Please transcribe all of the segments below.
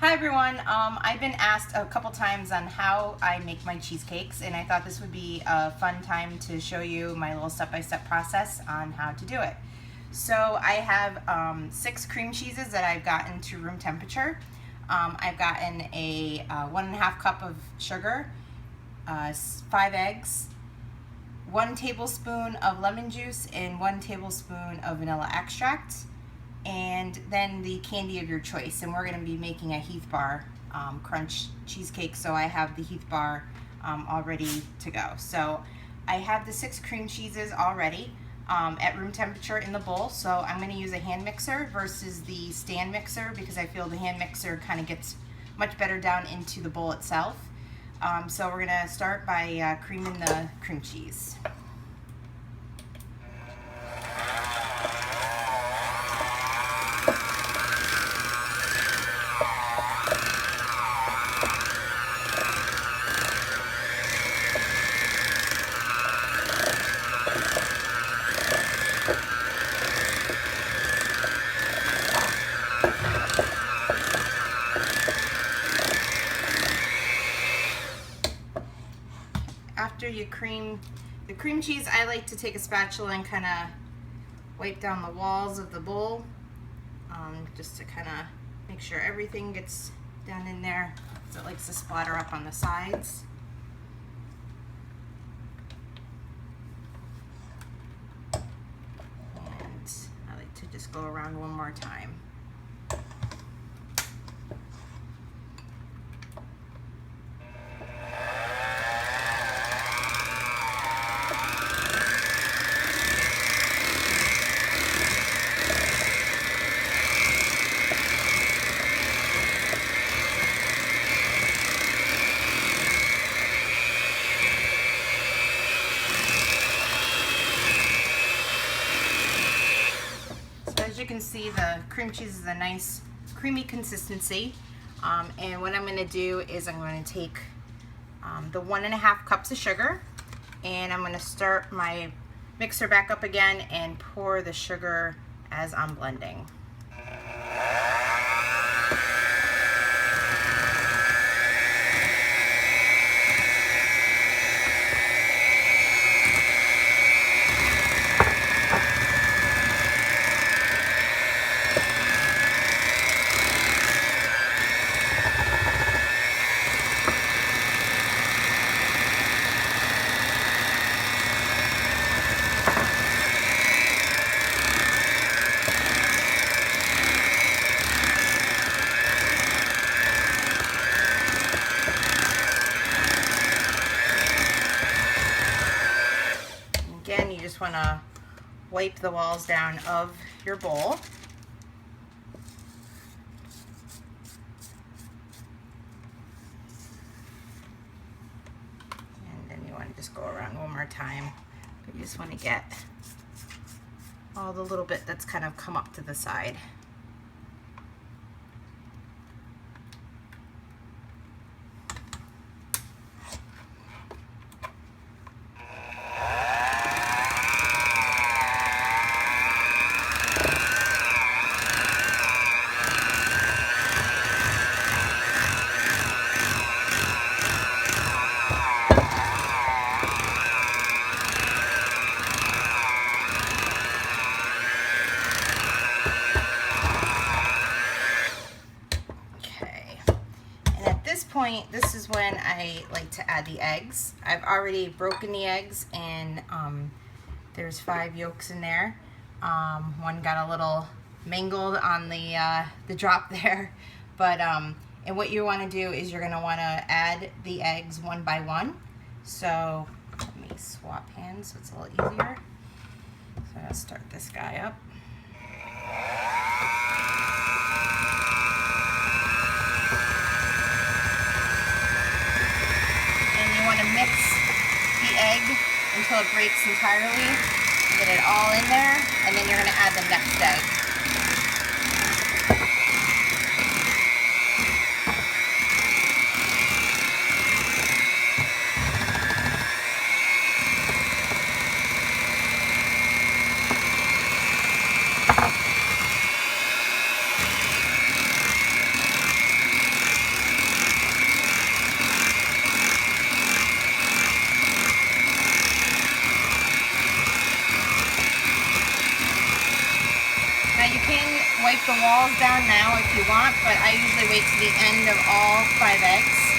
Hi everyone, I've been asked a couple times on how I make my cheesecakes, and I thought this would be a fun time to show you my little step-by-step process on how to do it. So I have 6 cream cheeses that I've gotten to room temperature. I've gotten a 1.5 cup of sugar, 5 eggs, 1 tablespoon of lemon juice, and 1 tablespoon of vanilla extract, and then the candy of your choice. And we're going to be making a Heath Bar crunch cheesecake, so I have the Heath Bar all ready to go. So I have the 6 cream cheeses already at room temperature in the bowl, so I'm going to use a hand mixer versus the stand mixer because I feel the hand mixer kind of gets much better down into the bowl itself. So we're going to start by creaming the cream cheese. After you cream the cream cheese, I like to take a spatula and kind of wipe down the walls of the bowl, just to kind of make sure everything gets down in there, so it likes to splatter up on the sides. And I like to just go around one more time. As you can see, the cream cheese is a nice creamy consistency, and what I'm going to do is I'm going to take the 1.5 cups of sugar, and I'm going to start my mixer back up again and pour the sugar as I'm blending. Again, you just want to wipe the walls down of your bowl. And then you want to just go around one more time. But you just want to get all the little bit that's kind of come up to the side. Point, this is when I like to add the eggs. I've already broken the eggs, and there's 5 yolks in there. One got a little mangled on the drop there, but and what you want to do is you're going to want to add the eggs one by one. So let me swap hands so it's a little easier. So I'll start this guy up. Mix the egg until it breaks entirely. Get it all in there, and then you're going to add the next egg. walls down now if you want, but I usually wait to the end of all 5 eggs.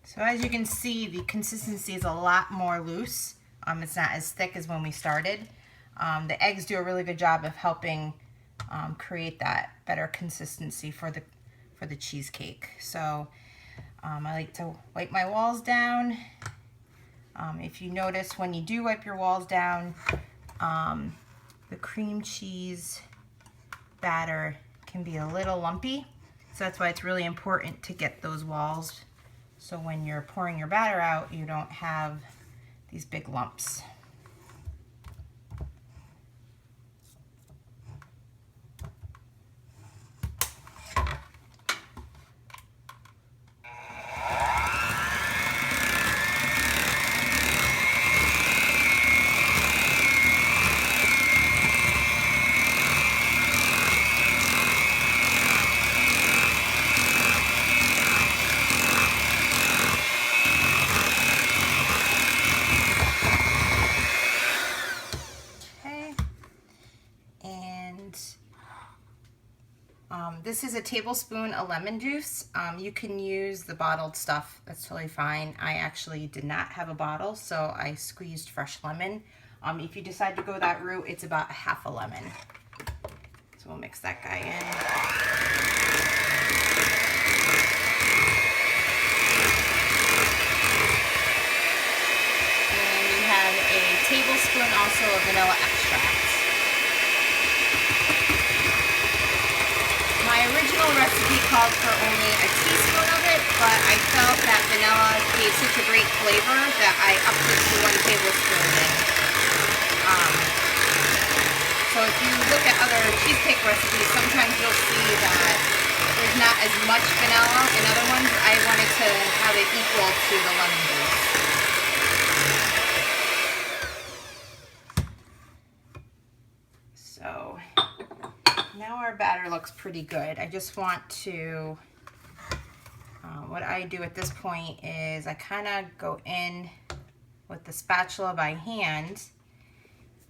So as you can see, the consistency is a lot more loose. It's not as thick as when we started. The eggs do a really good job of helping create that better consistency for the cheesecake. So I like to wipe my walls down. If you notice, when you do wipe your walls down, the cream cheese batter can be a little lumpy. So that's why it's really important to get those walls, so when you're pouring your batter out, you don't have these big lumps. This is a tablespoon of lemon juice. You can use the bottled stuff, that's totally fine. I actually did not have a bottle, so I squeezed fresh lemon. If you decide to go that route, it's about half a lemon. So we'll mix that guy in. And you have a tablespoon also of vanilla extract. My original recipe called for only a teaspoon of it, but I felt that vanilla gave such a great flavor that I upped it to 1 tablespoon. So if you look at other cheesecake recipes, sometimes you'll see that there's not as much vanilla in other ones. I wanted to have it equal to the lemon juice. So now our batter looks pretty good. I just want to, what I do at this point is I kind of go in with the spatula by hand,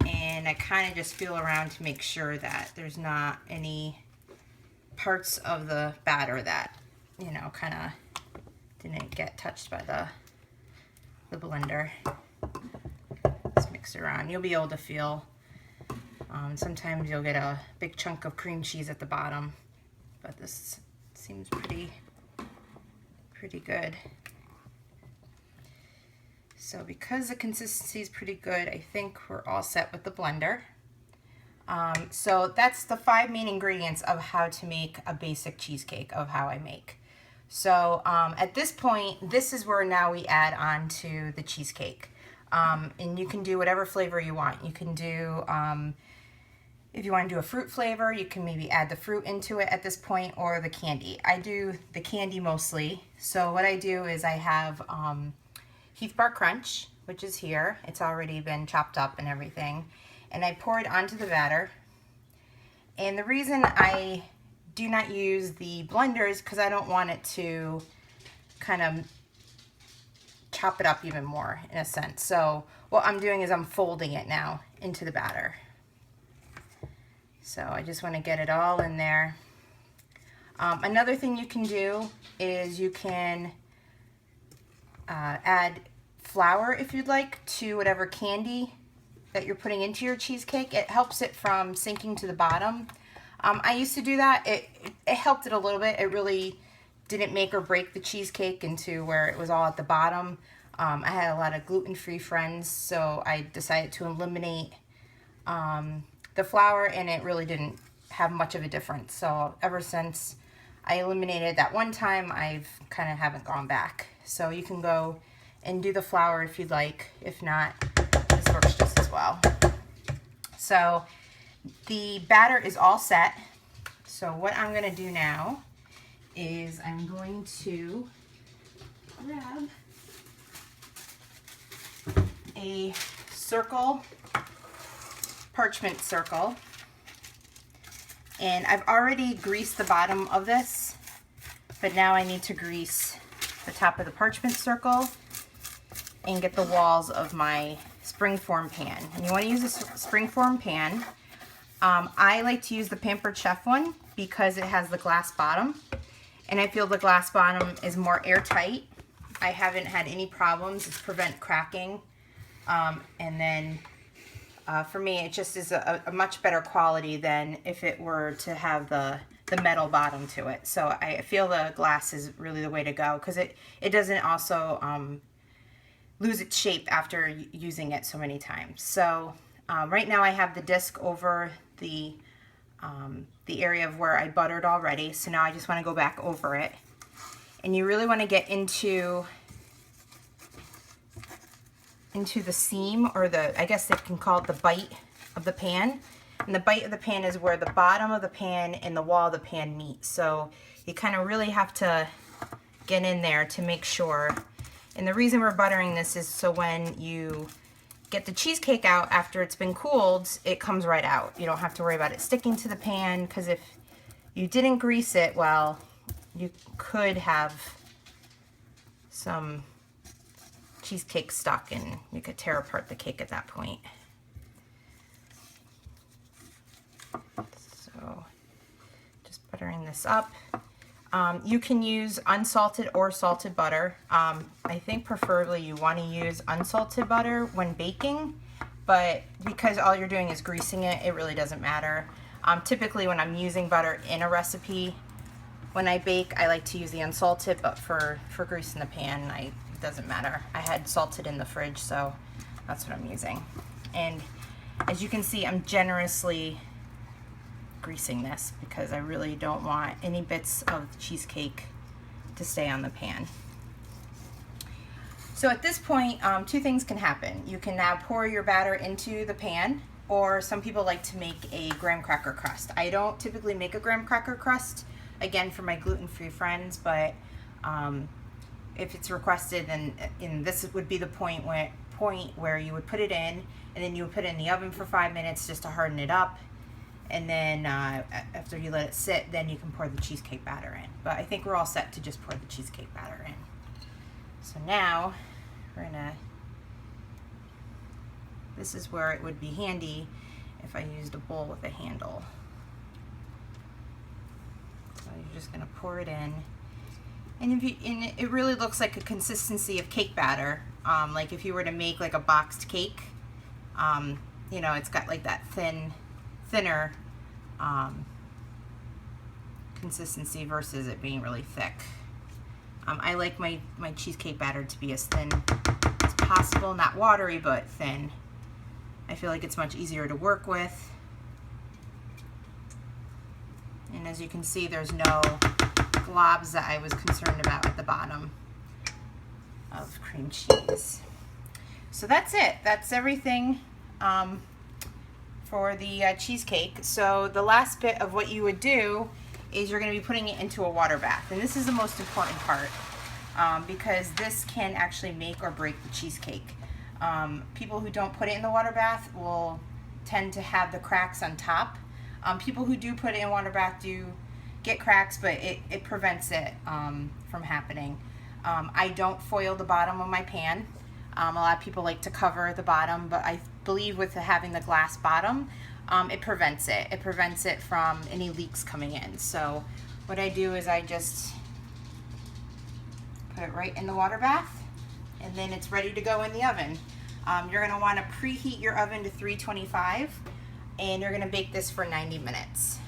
and I kind of just feel around to make sure that there's not any parts of the batter that, you know, kind of didn't get touched by the blender. Just mix it around. You'll be able to feel. Sometimes you'll get a big chunk of cream cheese at the bottom, but this seems pretty good. So because the consistency is pretty good, I think we're all set with the blender. So that's the 5 main ingredients of how to make a basic cheesecake, of how I make. So at this point, this is where now we add on to the cheesecake. And you can do whatever flavor you want. You can do, if you want to do a fruit flavor, you can maybe add the fruit into it at this point, or the candy. I do the candy mostly. So what I do is I have Heath Bar Crunch, which is here. It's already been chopped up and everything. And I pour it onto the batter. And the reason I do not use the blender is because I don't want it to kind of chop it up even more, in a sense. So what I'm doing is I'm folding it now into the batter. So I just want to get it all in there. Another thing you can do is you can add flour, if you'd like, to whatever candy that you're putting into your cheesecake. It helps it from sinking to the bottom. I used to do that. It helped it a little bit. It really didn't make or break the cheesecake into where it was all at the bottom. I had a lot of gluten-free friends, so I decided to eliminate the flour, and it really didn't have much of a difference. So ever since I eliminated that one time, I've kind of haven't gone back. So you can go and do the flour if you'd like. If not, this works just as well. So the batter is all set. So what I'm going to do now is I'm going to grab a circle, parchment circle, and I've already greased the bottom of this, but now I need to grease the top of the parchment circle and get the walls of my springform pan. And you want to use a springform pan. I like to use the Pampered Chef one because it has the glass bottom, and I feel the glass bottom is more airtight. I haven't had any problems. It's prevent cracking. And then for me, it just is a much better quality than if it were to have the metal bottom to it. So I feel the glass is really the way to go because it doesn't also lose its shape after using it so many times. So right now I have the disc over the area of where I buttered already. So now I just want to go back over it. And you really want to get into the seam, or I guess they can call it the bite of the pan. And the bite of the pan is where the bottom of the pan and the wall of the pan meet. So you kind of really have to get in there to make sure. And the reason we're buttering this is so when you get the cheesecake out after it's been cooled, it comes right out. You don't have to worry about it sticking to the pan, because if you didn't grease it, well, you could have some cheesecake stuck and you could tear apart the cake at that point. So just buttering this up. You can use unsalted or salted butter. I think preferably you want to use unsalted butter when baking, but because all you're doing is greasing it, it really doesn't matter. Typically when I'm using butter in a recipe, when I bake, I like to use the unsalted, but for greasing the pan, it doesn't matter. I had salted in the fridge, so that's what I'm using. And as you can see, I'm generously greasing this because I really don't want any bits of the cheesecake to stay on the pan. So at this point, two things can happen. You can now pour your batter into the pan, or some people like to make a graham cracker crust. I don't typically make a graham cracker crust, again, for my gluten-free friends, but if it's requested, then this would be the point where you would put it in, and then you would put it in the oven for 5 minutes just to harden it up. And then after you let it sit, then you can pour the cheesecake batter in. But I think we're all set to just pour the cheesecake batter in. So now this is where it would be handy if I used a bowl with a handle. So you're just gonna pour it in. And it really looks like a consistency of cake batter. Like if you were to make like a boxed cake, you know, it's got like that thinner consistency versus it being really thick. I like my cheesecake batter to be as thin as possible, not watery, but thin. I feel like it's much easier to work with. And as you can see, there's no globs that I was concerned about at the bottom of cream cheese. So that's it. That's everything for the cheesecake. So the last bit of what you would do is you're going to be putting it into a water bath. And this is the most important part because this can actually make or break the cheesecake. People who don't put it in the water bath will tend to have the cracks on top. People who do put it in water bath do get cracks, but it prevents it from happening. I don't foil the bottom of my pan. A lot of people like to cover the bottom, but I believe with having the glass bottom, it prevents it. It prevents it from any leaks coming in. So what I do is I just put it right in the water bath, and then it's ready to go in the oven. You're going to want to preheat your oven to 325, and you're going to bake this for 90 minutes.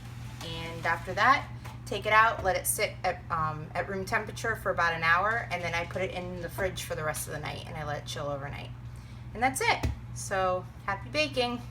And after that, take it out, let it sit at room temperature for about an hour, and then I put it in the fridge for the rest of the night, and I let it chill overnight. And that's it. So happy baking.